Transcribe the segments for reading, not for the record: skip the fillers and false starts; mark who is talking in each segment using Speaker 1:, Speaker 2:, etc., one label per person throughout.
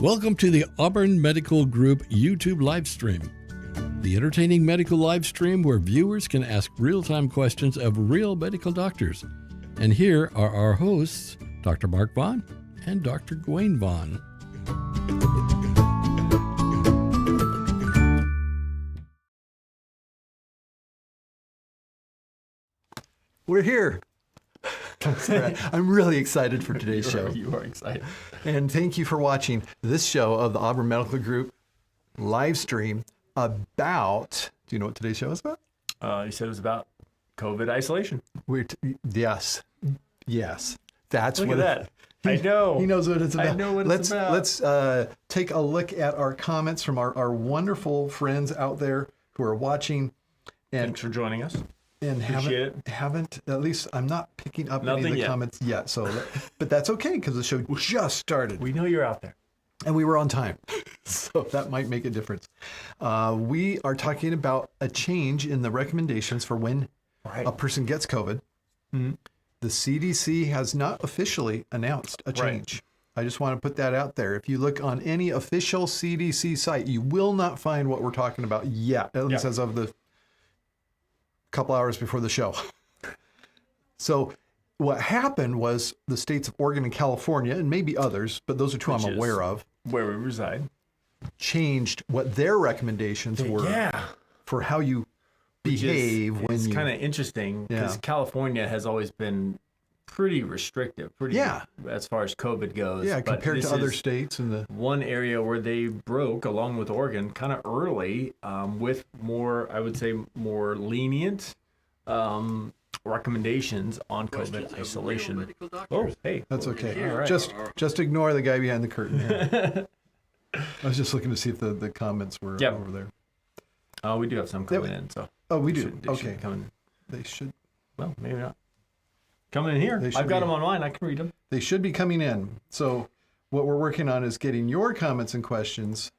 Speaker 1: Welcome to the Auburn Medical Group YouTube live stream, the entertaining medical live stream where viewers can ask real-time questions of real medical doctors. And here are our hosts, Dr. Mark Vaughn and Dr. Gwen Vaughn.
Speaker 2: We're here. I'm really excited for today's show.
Speaker 3: You are excited.
Speaker 2: And thank you for watching this show of the Auburn Medical Group live stream about, do you know what today's show is about?
Speaker 3: You said it was about COVID isolation.
Speaker 2: Yes. That's
Speaker 3: Look
Speaker 2: what
Speaker 3: at that. I know.
Speaker 2: He knows what it's about.
Speaker 3: I know what it's about.
Speaker 2: Let's take a look at our comments from our wonderful friends out there who are watching. And
Speaker 3: Thanks for joining us.
Speaker 2: And haven't, at least I'm not picking up any of the comments yet. So, but that's okay because the show just started.
Speaker 3: We know you're out there.
Speaker 2: And we were on time. So that might make a difference. We are talking about a change in the recommendations for when a person gets COVID.
Speaker 3: Mm-hmm.
Speaker 2: The CDC has not officially announced a change. I just want to put that out there. If you look on any official CDC site, you will not find what we're talking about yet, at least as of the couple hours before the show. So what happened was the states of Oregon and California, and maybe others, but those are two I'm aware of,
Speaker 3: where we reside,
Speaker 2: changed what their recommendations were for how you behave when you...
Speaker 3: It's kind of interesting because California has always been pretty restrictive, as far as COVID goes.
Speaker 2: Yeah,
Speaker 3: but
Speaker 2: compared to other states. And the
Speaker 3: one area where they broke, along with Oregon, kind of early with more, I would say, more lenient recommendations on COVID isolation. Oh, hey.
Speaker 2: That's okay.
Speaker 3: All right.
Speaker 2: Just ignore the guy behind the curtain. I was just looking to see if the comments were over there.
Speaker 3: Oh, we do have some coming in. So.
Speaker 2: Oh, we do?
Speaker 3: They
Speaker 2: okay.
Speaker 3: should come in.
Speaker 2: They should.
Speaker 3: Well, maybe not. Coming in here. I've got them online. I can read them.
Speaker 2: They should be coming in. So what we're working on is getting your comments and questions.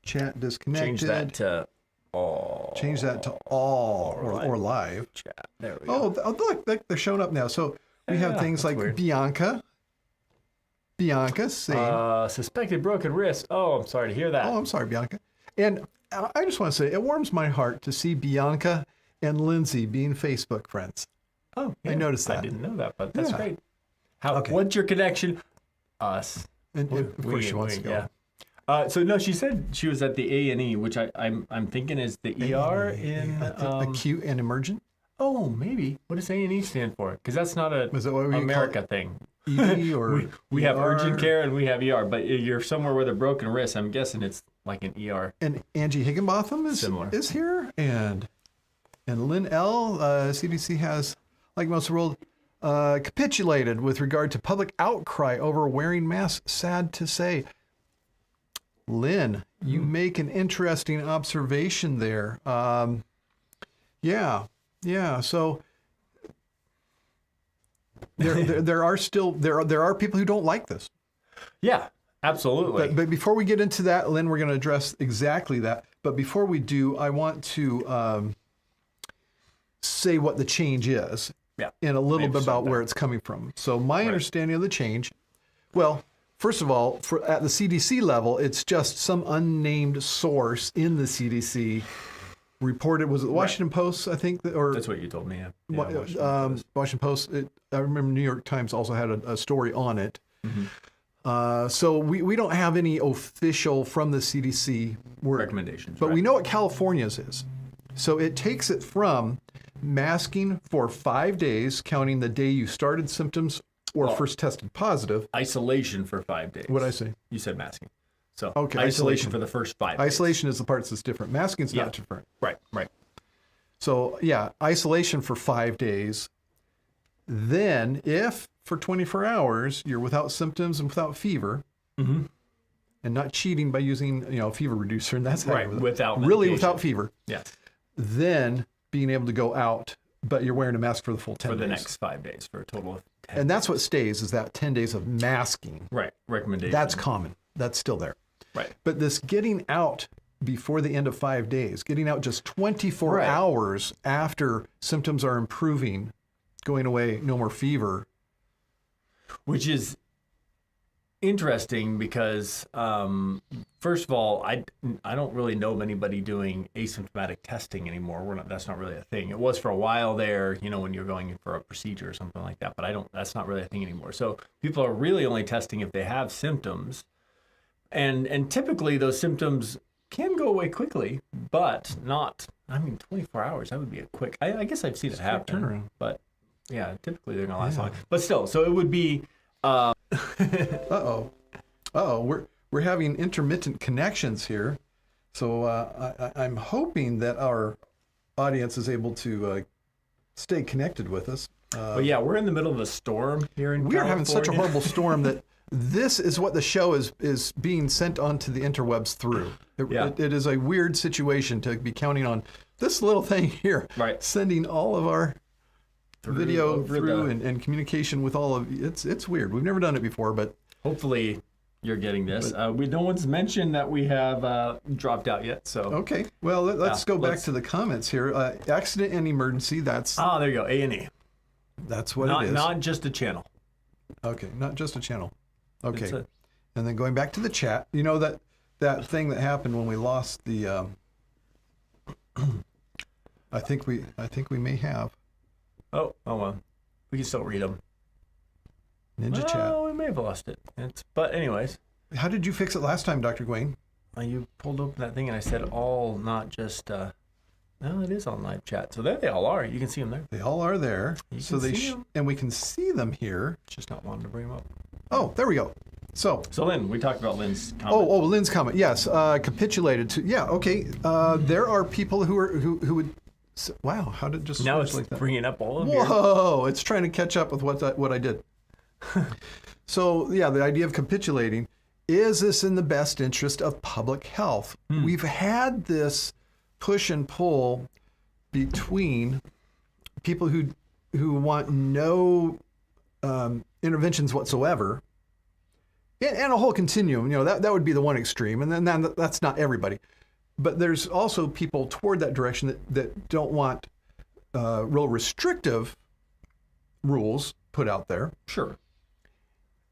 Speaker 2: Chat disconnected.
Speaker 3: Change that to all.
Speaker 2: Change that to all or live.
Speaker 3: Chat. There we go.
Speaker 2: Oh, look, they're showing up now. So we have things like
Speaker 3: weird.
Speaker 2: Bianca saying...
Speaker 3: suspected broken wrist. Oh, I'm sorry to hear that.
Speaker 2: Oh, I'm sorry, Bianca. And I just want to say, it warms my heart to see Bianca and Lindsay being Facebook friends.
Speaker 3: Oh, yeah.
Speaker 2: I noticed that.
Speaker 3: I didn't know that, but that's great. What's your connection? Us.
Speaker 2: And of course she wants to go.
Speaker 3: Yeah. So no, she said she was at the A&E, which I'm thinking is the ER in
Speaker 2: acute and emergent.
Speaker 3: Oh, maybe. What does A&E stand for? Because that's not a America thing.
Speaker 2: ED or
Speaker 3: we have urgent care and we have ER, but you're somewhere with a broken wrist. I'm guessing it's like an ER.
Speaker 2: And Angie Higginbotham is here, and Lyn L. CDC has, like most of the world, capitulated with regard to public outcry over wearing masks. Sad to say. Lyn, you make an interesting observation there. So there are people who don't like this.
Speaker 3: Yeah, absolutely.
Speaker 2: But before we get into that, Lyn, we're going to address exactly that. But before we do, I want to say what the change is and a little bit about where it's coming from. So my understanding of the change, well, first of all, at the CDC level, it's just some unnamed source in the CDC reported. Was it the Washington Post, I think? Or
Speaker 3: that's what you told me,
Speaker 2: Washington Post. I remember New York Times also had a story on it. Mm-hmm. So we don't have any official from the CDC
Speaker 3: recommendations.
Speaker 2: But we know what California's is. So it takes it from masking for 5 days, counting the day you started symptoms or first tested positive.
Speaker 3: Isolation for 5 days.
Speaker 2: What'd I say?
Speaker 3: You said masking. So
Speaker 2: isolation
Speaker 3: for the first 5 days.
Speaker 2: Isolation is the part that's different. Masking's not different.
Speaker 3: Right.
Speaker 2: So isolation for 5 days. Then if for 24 hours you're without symptoms and without fever, and not cheating by using a fever reducer, and that's
Speaker 3: without
Speaker 2: fever.
Speaker 3: Yes.
Speaker 2: Then being able to go out, but you're wearing a mask for the full 10 days.
Speaker 3: For the next 5 days, for a total of 10
Speaker 2: And that's what stays, is that 10 days of masking.
Speaker 3: Right, recommendation.
Speaker 2: That's common. That's still there.
Speaker 3: Right.
Speaker 2: But this getting out before the end of 5 days, getting out just 24 hours after symptoms are improving, going away, no more fever.
Speaker 3: Which is interesting because, first of all, I don't really know of anybody doing asymptomatic testing anymore. That's not really a thing. It was for a while there, when you're going in for a procedure or something like that, but that's not really a thing anymore. So people are really only testing if they have symptoms. And typically those symptoms can go away quickly, but not, 24 hours, that would be a quick, I guess I've seen it happen.
Speaker 2: Turnaround.
Speaker 3: But yeah, typically they're going to last long. But still, so it would be,
Speaker 2: Uh-oh. We're having intermittent connections here. So I'm hoping that our audience is able to stay connected with us.
Speaker 3: but yeah, we're in the middle of a storm here in
Speaker 2: We are
Speaker 3: California.
Speaker 2: having such a horrible storm that this is what the show is being sent onto the interwebs through. It is a weird situation to be counting on this little thing here,
Speaker 3: Right.
Speaker 2: sending all of our video
Speaker 3: over
Speaker 2: through
Speaker 3: the-
Speaker 2: and communication with all of you. It's weird. We've never done it before, but
Speaker 3: Hopefully you're getting this. No one's mentioned that we have dropped out yet. So
Speaker 2: okay. Well, let's go back
Speaker 3: let's-
Speaker 2: to the comments here. Accident and emergency. That's
Speaker 3: there you go. A&E.
Speaker 2: what it is.
Speaker 3: Not just a channel.
Speaker 2: Okay, not just a channel. Okay,
Speaker 3: It's
Speaker 2: and then going back to the chat. You know that thing that happened when we lost the. I think we may have
Speaker 3: Oh well. We can still read them.
Speaker 2: Ninja Chat.
Speaker 3: We may have lost it. But anyways,
Speaker 2: How did you fix it last time, Dr. Gawain?
Speaker 3: you pulled open that thing and I said all, not just. No, it is on live chat. So there they all are. You can see them there.
Speaker 2: They all are there.
Speaker 3: You
Speaker 2: so
Speaker 3: can
Speaker 2: they
Speaker 3: see 'em.
Speaker 2: and we can see them here.
Speaker 3: Just not wanting to bring them up.
Speaker 2: Oh, there we go. So
Speaker 3: Lyn, we talked about Lyn's comment.
Speaker 2: Lyn's comment. Yes, capitulated to. Yeah, okay. There are people who would. Wow, how did it just
Speaker 3: Now
Speaker 2: switch
Speaker 3: it's
Speaker 2: like that?
Speaker 3: bringing up all of your.
Speaker 2: Whoa! It's trying to catch up with what I did. So yeah, the idea of capitulating, is this in the best interest of public health? We've had this push and pull between people who want no interventions whatsoever, and a whole continuum. That would be the one extreme, and then that's not everybody. But there's also people toward that direction that don't want real restrictive rules put out there.
Speaker 3: Sure.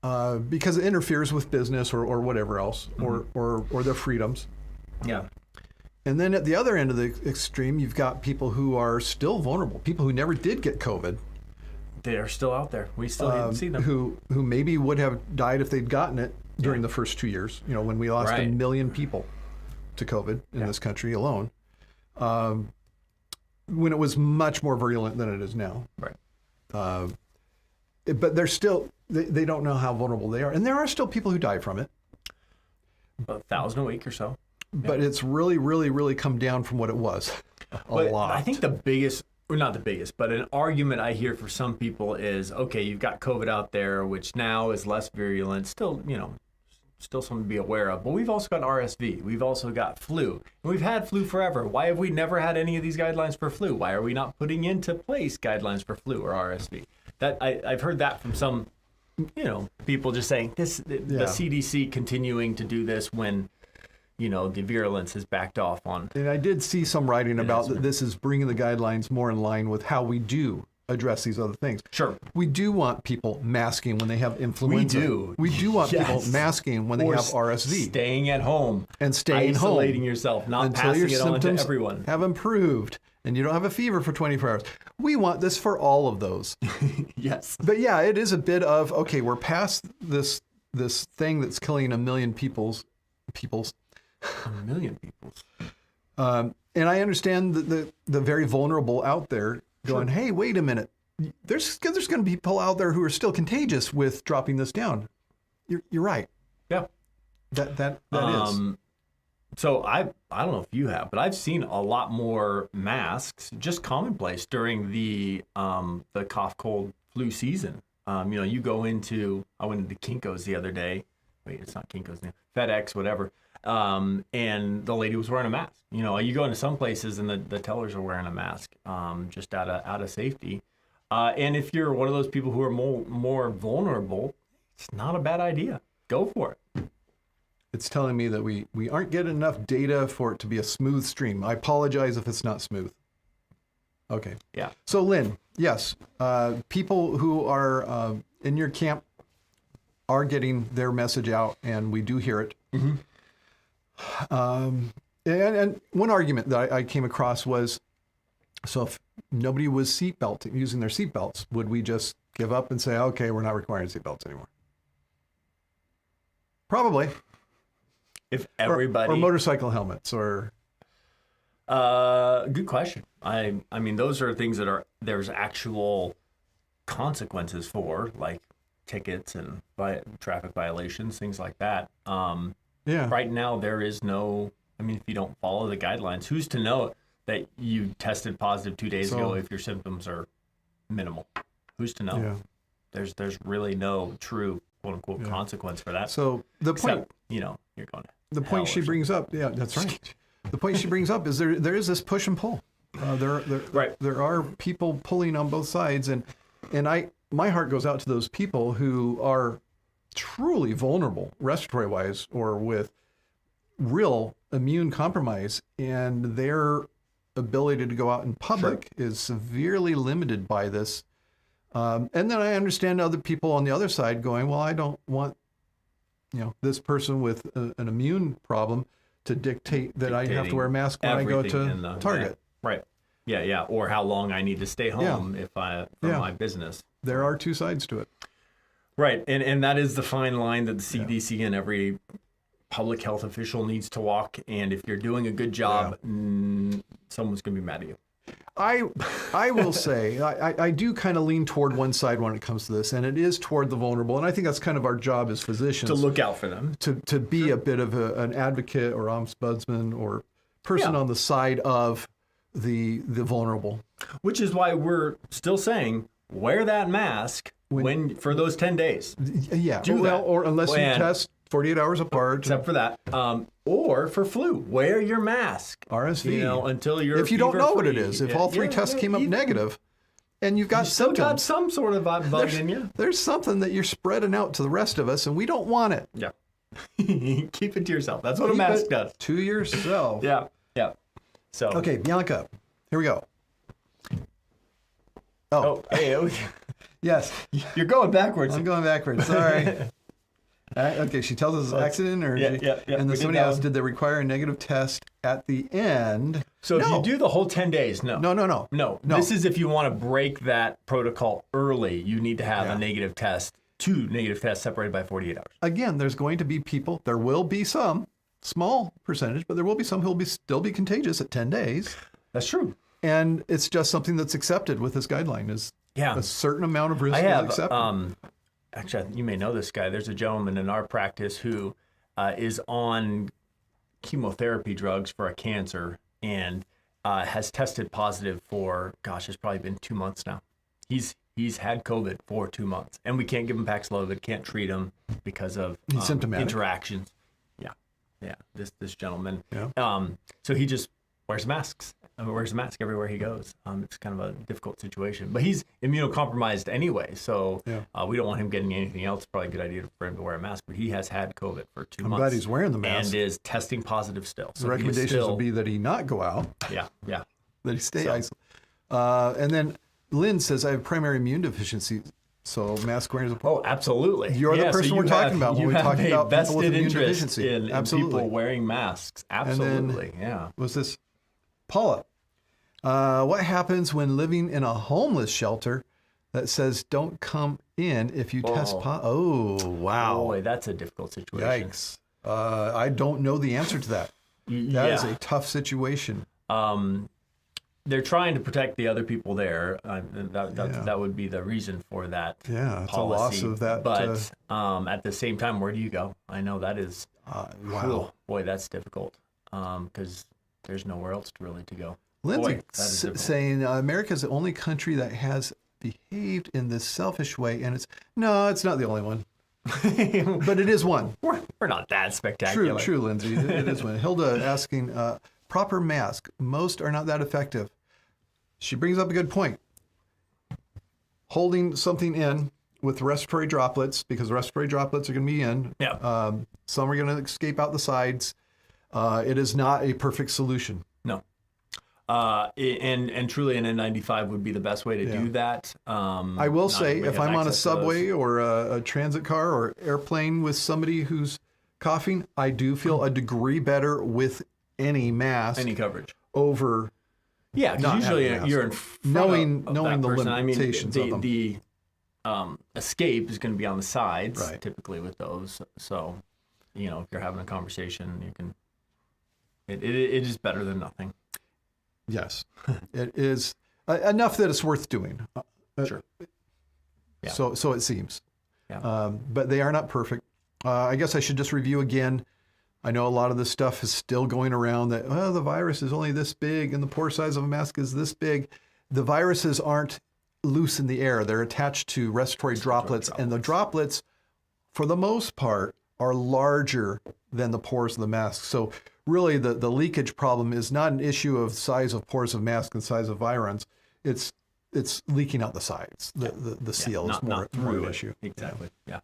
Speaker 2: Because it interferes with business or whatever else, or their freedoms.
Speaker 3: Yeah.
Speaker 2: And then at the other end of the extreme, you've got people who are still vulnerable, people who never did get COVID.
Speaker 3: They are still out there. We still haven't seen them.
Speaker 2: Who maybe would have died if they'd gotten it during the first 2 years, when we lost
Speaker 3: Right.
Speaker 2: 1 million people to COVID in this country alone, when it was much more virulent than it is now.
Speaker 3: Right.
Speaker 2: But they're still, they don't know how vulnerable they are. And there are still people who die from it.
Speaker 3: About 1,000 a week or so.
Speaker 2: But it's really, really, really come down from what it was. A lot.
Speaker 3: I think the biggest, or not the biggest, but an argument I hear for some people is, okay, you've got COVID out there, which now is less virulent, still, still something to be aware of. But we've also got RSV. We've also got flu. And we've had flu forever. Why have we never had any of these guidelines for flu? Why are we not putting into place guidelines for flu or RSV? That I've heard that from some, people just saying the CDC continuing to do this when, the virulence has backed off on.
Speaker 2: And I did see some writing about that this is bringing the guidelines more in line with how we do address these other things.
Speaker 3: Sure.
Speaker 2: We do want people masking when they have influenza.
Speaker 3: We do.
Speaker 2: We do want people
Speaker 3: Yes.
Speaker 2: masking when they
Speaker 3: Or
Speaker 2: have RSV.
Speaker 3: Staying at home.
Speaker 2: And staying home.
Speaker 3: Isolating yourself, not
Speaker 2: until your
Speaker 3: passing it on to
Speaker 2: symptoms
Speaker 3: everyone.
Speaker 2: have improved and you don't have a fever for 24 hours. We want this for all of those.
Speaker 3: Yes.
Speaker 2: But yeah, it is a bit of, okay, we're past this thing that's killing 1 million peoples.
Speaker 3: 1 million people.
Speaker 2: And I understand the very vulnerable out there going, hey, wait a minute. There's going to be people out there who are still contagious with dropping this down. You're right.
Speaker 3: Yeah.
Speaker 2: That is.
Speaker 3: So I don't know if you have, but I've seen a lot more masks, just commonplace during the cough, cold, flu season. You go into, I went into Kinko's the other day. Wait, it's not Kinko's now. FedEx, whatever. And the lady was wearing a mask. You go into some places and the tellers are wearing a mask, just out of safety. And if you're one of those people who are more vulnerable, it's not a bad idea. Go for it.
Speaker 2: It's telling me that we aren't getting enough data for it to be a smooth stream. I apologize if it's not smooth. Okay.
Speaker 3: Yeah.
Speaker 2: So Lyn, yes, people who are in your camp are getting their message out, and we do hear it. And one argument that I came across was, so if nobody was using their seatbelts, would we just give up and say, okay, we're not requiring seatbelts anymore? Probably.
Speaker 3: If everybody...
Speaker 2: Or motorcycle helmets, or...
Speaker 3: Good question. I mean, those are things that there's actual consequences for, like tickets and traffic violations, things like that. Right now, there is no... I mean, if you don't follow the guidelines, who's to know that you tested positive 2 days ago if your symptoms are minimal? Who's to know?
Speaker 2: Yeah.
Speaker 3: There's really no true quote unquote consequence for that.
Speaker 2: So the point,
Speaker 3: you're going to
Speaker 2: the point she brings up, that's right. The point she brings up is there is this push and pull. There are people pulling on both sides, and my heart goes out to those people who are truly vulnerable respiratory wise or with real immune compromise, and their ability to go out in public is severely limited by this. And then I understand other people on the other side going, well, I don't want, this person with an immune problem to dictate that I have to wear a mask when I go to Target.
Speaker 3: Right. Yeah. Or how long I need to stay home for my business.
Speaker 2: There are two sides to it.
Speaker 3: Right. And that is the fine line that the CDC and every public health official needs to walk. And if you're doing a good job, someone's going to be mad at you.
Speaker 2: I will say, I do kind of lean toward one side when it comes to this, and it is toward the vulnerable. And I think that's kind of our job as physicians.
Speaker 3: To look out for them.
Speaker 2: To be a bit of an advocate or ombudsman or person on the side of the vulnerable.
Speaker 3: Which is why we're still saying, wear that mask for those 10 days.
Speaker 2: Yeah. Or unless you test 48 hours apart.
Speaker 3: Except for that. Or for flu, wear your mask.
Speaker 2: RSV.
Speaker 3: Until you're
Speaker 2: if you don't know what it is, if all three tests came up negative, and you've got
Speaker 3: still
Speaker 2: symptoms,
Speaker 3: got some sort of bug in you.
Speaker 2: There's something that you're spreading out to the rest of us, and we don't want it.
Speaker 3: Yeah. Keep it to yourself. That's what a mask does.
Speaker 2: To yourself.
Speaker 3: Yeah. So.
Speaker 2: Okay, Bianca, here we go.
Speaker 3: Hey.
Speaker 2: Yes.
Speaker 3: You're going backwards.
Speaker 2: I'm going backwards. Sorry. Okay, she tells us it's an accident, or and then somebody else, did they require a negative test at the end?
Speaker 3: So if you do the whole 10 days, no. This is if you want to break that protocol early, you need to have a negative test, 2 negative tests separated by 48 hours.
Speaker 2: Again, there's going to be people, there will be some, small percentage, but there will be some who will still be contagious at 10 days.
Speaker 3: That's true.
Speaker 2: And it's just something that's accepted with this guideline, is a certain amount of risk is accepted.
Speaker 3: Actually, you may know this guy. There's a gentleman in our practice who is on chemotherapy drugs for a cancer and has tested positive for, it's probably been 2 months now. He's had COVID for 2 months, and we can't give him Paxlovid, can't treat him because of interactions. Yeah. This gentleman. Yeah. So he just wears masks. Wears a mask everywhere he goes. It's kind of a difficult situation, but he's immunocompromised anyway, so we don't want him getting anything else. It's probably a good idea for him to wear a mask, but he has had COVID for 2 months.
Speaker 2: I'm glad he's wearing the mask.
Speaker 3: And is testing positive still. So
Speaker 2: the recommendations would be that he not go out.
Speaker 3: Yeah.
Speaker 2: That he stay isolated. And then Lyn says, I have primary immune deficiency, so mask wearing is important.
Speaker 3: Oh, absolutely.
Speaker 2: You're the person we're talking about when we talk about people with immune deficiency.
Speaker 3: In people wearing masks. Absolutely,
Speaker 2: Was this Paula? What happens when living in a homeless shelter that says don't come in if you test positive? Oh, wow.
Speaker 3: Boy, that's a difficult situation.
Speaker 2: Yikes. I don't know the answer to that. That is a tough situation.
Speaker 3: They're trying to protect the other people there. That would be the reason for that
Speaker 2: policy. It's a loss of that.
Speaker 3: But at the same time, where do you go? I know that is,
Speaker 2: wow.
Speaker 3: Boy, that's difficult because there's nowhere else to go.
Speaker 2: Lindsay saying America is the only country that has behaved in this selfish way, and it's not the only one, but it is one.
Speaker 3: We're not that spectacular.
Speaker 2: True, Lindsay, it is one. Hilda asking, proper mask, most are not that effective. She brings up a good point. Holding something in with respiratory droplets, because the respiratory droplets are going to be in.
Speaker 3: Yeah.
Speaker 2: Some are going to escape out the sides. It is not a perfect solution.
Speaker 3: No. And truly an N95 would be the best way to do that.
Speaker 2: I will say, if I'm on a subway or a transit car or airplane with somebody who's coughing, I do feel a degree better with any mask.
Speaker 3: Any coverage.
Speaker 2: Over.
Speaker 3: Yeah, because usually you're in front of
Speaker 2: knowing
Speaker 3: that
Speaker 2: the
Speaker 3: person.
Speaker 2: limitations of them.
Speaker 3: The escape is going to be on the sides,
Speaker 2: right,
Speaker 3: typically with those. So, if you're having a conversation, you can. It is better than nothing.
Speaker 2: Yes, it is enough that it's worth doing.
Speaker 3: Sure. Yeah.
Speaker 2: So it seems.
Speaker 3: Yeah.
Speaker 2: But they are not perfect. I guess I should just review again. I know a lot of this stuff is still going around that, the virus is only this big and the pore size of a mask is this big. The viruses aren't loose in the air. They're attached to respiratory droplets, and the droplets, for the most part, are larger than the pores of the mask. So really the leakage problem is not an issue of size of pores of mask and size of virons. It's leaking out the sides. The seal is more an issue.
Speaker 3: Exactly. Yeah.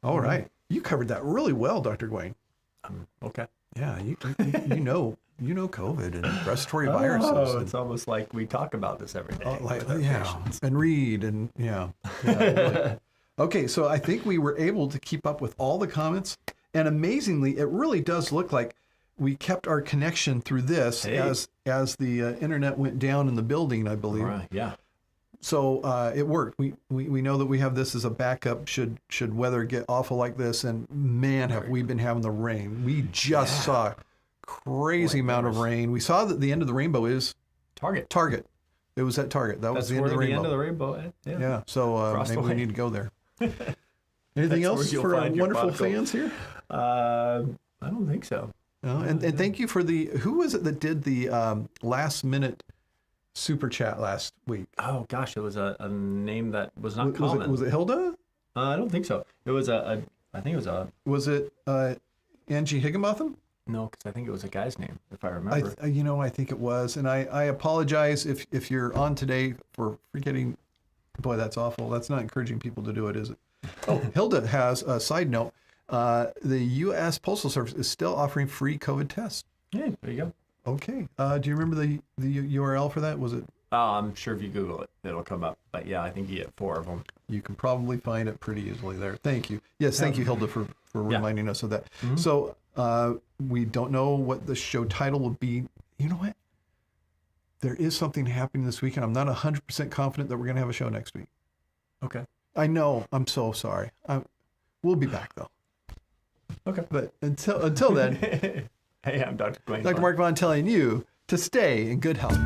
Speaker 2: All right. You covered that really well, Dr. Gwain.
Speaker 3: Okay.
Speaker 2: Yeah, you know COVID and respiratory viruses.
Speaker 3: Oh, it's almost like we talk about this every day.
Speaker 2: And read and really. Okay, so I think we were able to keep up with all the comments, and amazingly, it really does look like we kept our connection through this as the internet went down in the building, I believe.
Speaker 3: All right. Yeah.
Speaker 2: So it worked. We know that we have this as a backup should weather get awful like this. And man, have we been having the rain. We just saw crazy amount of rain. We saw that the end of the rainbow is Target. It was at Target. That's the end of the rainbow.
Speaker 3: End of the rainbow.
Speaker 2: Yeah. So maybe we need to go there. Anything else for our wonderful fans here?
Speaker 3: I don't think so.
Speaker 2: And thank you for who was it that did the last minute super chat last week?
Speaker 3: Oh gosh, it was a name that was not common.
Speaker 2: Was it Hilda?
Speaker 3: I don't think so. It was I think it was a.
Speaker 2: Was it Angie Higginbotham?
Speaker 3: No, because I think it was a guy's name, if I remember.
Speaker 2: I think it was, and I apologize if you're on today for forgetting. Boy, that's awful. That's not encouraging people to do it, is it? Oh, Hilda has a side note. The U.S. Postal Service is still offering free COVID tests.
Speaker 3: Yeah, there you go.
Speaker 2: Okay. Do you remember the URL for that? Was it?
Speaker 3: I'm sure if you Google it, it'll come up. But yeah, I think you get 4 of them.
Speaker 2: You can probably find it pretty easily there. Thank you. Yes, thank you, Hilda, for reminding us of that. Mm-hmm. So we don't know what the show title will be. You know what? There is something happening this weekend. I'm not 100% confident that we're going to have a show next week.
Speaker 3: Okay.
Speaker 2: I know. I'm so sorry. We'll be back, though.
Speaker 3: Okay.
Speaker 2: But until then...
Speaker 3: Hey, I'm Dr. Gwain.
Speaker 2: Dr. Mark Vaughn telling you to stay in good health.